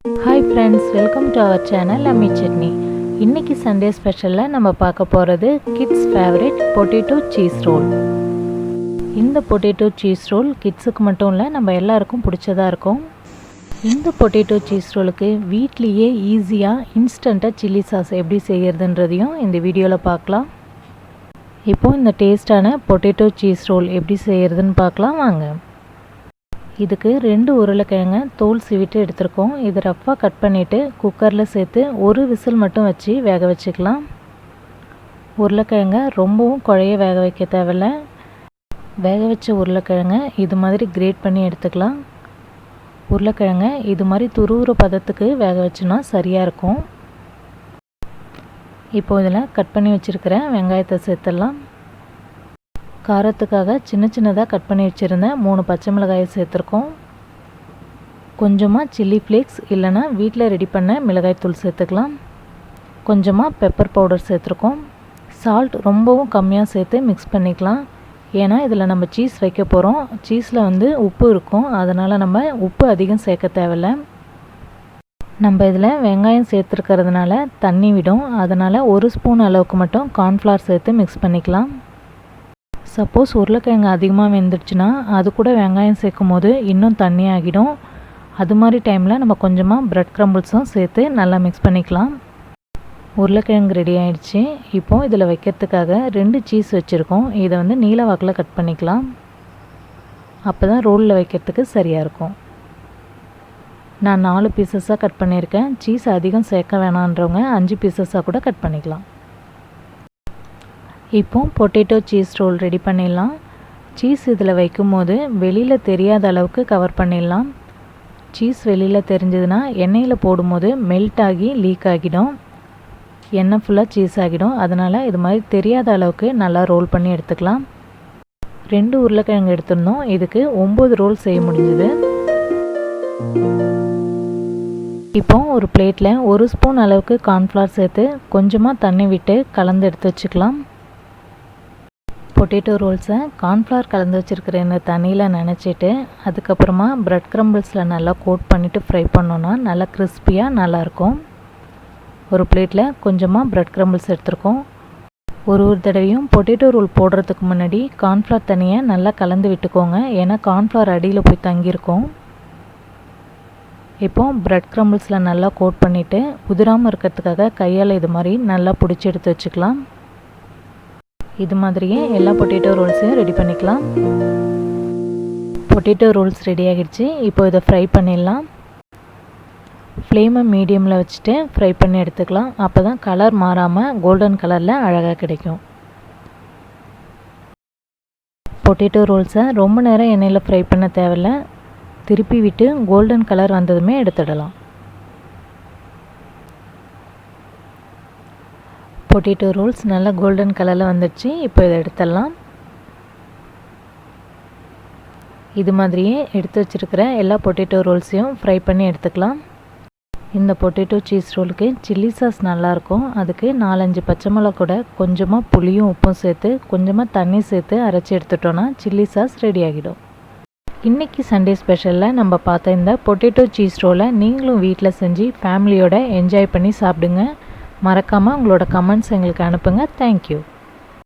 Hi friends, welcome to our channel Ammi Chutney. இன்னைக்கு Sunday ஸ்பெஷல்ல நம்ம பார்க்க போறது kids favorite potato cheese roll. இந்த potato cheese roll kidsக்கு மட்டும் இல்ல நம்ம எல்லாருக்கும் பிடிச்சதா இருக்கும். இந்த potato cheese rollக்கு வீட்லயே ஈஸியா இன்ஸ்டன்ட்டா chili sauce எப்படி செய்யறதுன்றதையும் இந்த வீடியோல பார்க்கலாம். இப்போ இந்த டேஸ்டான potato cheese roll எப்படி செய்யறதுன்னு பார்க்கலாம் வாங்க. இதுக்கு 2 உருளைக்கிழங்கு தோல் சீவிட்டு எடுத்துருக்கோம். இது ரஃப்பாக கட் பண்ணிவிட்டு குக்கரில் சேர்த்து ஒரு விசில் மட்டும் வச்சு வேக வச்சுக்கலாம். உருளைக்கிழங்க ரொம்பவும் குழைய வேக வைக்க தேவையில்ல. வேக வச்ச உருளைக்கிழங்க இது மாதிரி கிரேட் பண்ணி எடுத்துக்கலாம். உருளைக்கிழங்க இது மாதிரி துருவுற பதத்துக்கு வேக வச்சுனா சரியாக இருக்கும். இப்போ இதில் கட் பண்ணி வச்சுருக்கிற வெங்காயத்தை சேர்த்துடலாம். காரத்துக்காக சின்ன சின்னதாக கட் பண்ணி வச்சுருந்தேன் 3 பச்சை மிளகாயை சேர்த்துருக்கோம். கொஞ்சமாக சில்லி ஃப்ளேக்ஸ் இல்லைனா வீட்டில் ரெடி பண்ண மிளகாய்த்தூள் சேர்த்துக்கலாம். கொஞ்சமாக பெப்பர் பவுடர் சேர்த்துருக்கோம். சால்ட் ரொம்பவும் கம்மியாக சேர்த்து மிக்ஸ் பண்ணிக்கலாம். ஏன்னா இதில் நம்ம சீஸ் வைக்க போகிறோம். சீஸில் உப்பு இருக்கும், அதனால் நம்ம உப்பு அதிகம் சேர்க்க தேவையில்லை. நம்ம இதில் வெங்காயம் சேர்த்துருக்கிறதுனால தண்ணி விடும், அதனால் 1 ஸ்பூன் அளவுக்கு மட்டும் கார்ன்ஃப்ளவர் சேர்த்து மிக்ஸ் பண்ணிக்கலாம். சப்போஸ் உருளைக்கிழங்கு அதிகமாக வெந்துடுச்சுன்னா அது கூட வெங்காயம் சேர்க்கும் போது இன்னும் தண்ணி ஆகிடும். அது மாதிரி டைமில் நம்ம கொஞ்சமாக பிரெட் க்ரம்பிள்ஸும் சேர்த்து நல்லா மிக்ஸ் பண்ணிக்கலாம். உருளைக்கிழங்கு ரெடி ஆகிடுச்சு. இப்போது இதில் வைக்கிறதுக்காக 2 சீஸ் வச்சுருக்கோம். இதை நீல வாக்கில் கட் பண்ணிக்கலாம். அப்போ தான் ரோலில் வைக்கிறதுக்கு சரியாக இருக்கும். நான் 4 பீசஸாக கட் பண்ணியிருக்கேன். சீஸ் அதிகம் சேர்க்க வேணான்றவங்க 5 பீசஸாக கூட கட் பண்ணிக்கலாம். இப்போ பொட்டேட்டோ சீஸ் ரோல் ரெடி பண்ணிடலாம். சீஸ் இதில் வைக்கும் போது வெளியில் தெரியாத அளவுக்கு கவர் பண்ணிடலாம். சீஸ் வெளியில் தெரிஞ்சதுன்னா எண்ணெயில் போடும்போது மெல்ட் ஆகி லீக் ஆகிடும், எண்ணெய் ஃபுல்லாக சீஸ் ஆகிடும். அதனால் இது மாதிரி தெரியாத அளவுக்கு நல்லா ரோல் பண்ணி எடுத்துக்கலாம். 2 உருளைக்கிழங்கு எடுத்துருந்தோம். இதுக்கு 9 ரோல் செய்ய முடிஞ்சுது. இப்போ ஒரு பிளேட்டில் 1 ஸ்பூன் அளவுக்கு கார்ன்ஃப்ளவர் சேர்த்து கொஞ்சமாக தண்ணி விட்டு கலந்து எடுத்து வச்சுக்கலாம். பொட்டேட்டோ ரோல்ஸை கார்ன்ஃப்ளவர் கலந்து வச்சுருக்கிற இந்த தண்ணியில் நினச்சிட்டு அதுக்கப்புறமா பிரெட் க்ரம்பிள்ஸில் நல்லா கோட் பண்ணிவிட்டு ஃப்ரை பண்ணோன்னா நல்லா கிறிஸ்பியாக நல்லாயிருக்கும். ஒரு பிளேட்டில் கொஞ்சமாக பிரெட் க்ரம்பிள்ஸ் எடுத்துருக்கோம். ஒரு தடவையும் பொட்டேட்டோ ரோல் போடுறதுக்கு முன்னாடி கார்ன்ஃப்ளவர் தண்ணியை நல்லா கலந்து விட்டுக்கோங்க, ஏன்னா கார்ன்ஃப்ளவர் அடியில் போய் தங்கியிருக்கும். இப்போது பிரெட் க்ரம்பிள்ஸில் நல்லா கோட் பண்ணிவிட்டு உதிராமல் இருக்கிறதுக்காக கையால் இது மாதிரி நல்லா பிடிச்சி எடுத்து வச்சுக்கலாம். இது மாதிரியே எல்லா பொட்டேட்டோ ரோல்ஸையும் ரெடி பண்ணிக்கலாம். பொட்டேட்டோ ரோல்ஸ் ரெடி ஆகிடுச்சு. இப்போ இதை ஃப்ரை பண்ணிடலாம். ஃப்ளேமை மீடியமில் வச்சுட்டு ஃப்ரை பண்ணி எடுத்துக்கலாம். அப்போ தான் கலர் மாறாமல் கோல்டன் கலரில் அழகாக கிடைக்கும். பொட்டேட்டோ ரோல்ஸை ரொம்ப நேரம் எண்ணெயில் ஃப்ரை பண்ண தேவையில்லை. திருப்பி விட்டு கோல்டன் கலர் வந்ததுமே எடுத்துடலாம். பொட்டேட்டோ ரோல்ஸ் நல்லா கோல்டன் கலரில் வந்துடுச்சு. இப்போ இதை எடுத்துடலாம். இது மாதிரியே எடுத்து வச்சுருக்கிற எல்லா பொட்டேட்டோ ரோல்ஸையும் ஃப்ரை பண்ணி எடுத்துக்கலாம். இந்த பொட்டேட்டோ சீஸ் ரோலுக்கு சில்லி சாஸ் நல்லாயிருக்கும். அதுக்கு 4-5 பச்சை மிளகா கூட கொஞ்சமாக புளியும் உப்பும் சேர்த்து கொஞ்சமாக தண்ணி சேர்த்து அரைச்சி எடுத்துட்டோன்னா சில்லி சாஸ் ரெடி ஆகிடும். இன்றைக்கி சண்டே ஸ்பெஷலில் நம்ம பார்த்த இந்த பொட்டேட்டோ சீஸ் ரோலை நீங்களும் வீட்டில் செஞ்சு ஃபேமிலியோட என்ஜாய் பண்ணி சாப்பிடுங்க. மறக்காமல் உங்களோட கமெண்ட்ஸ் எங்களுக்கு அனுப்புங்க. தேங்க்யூ.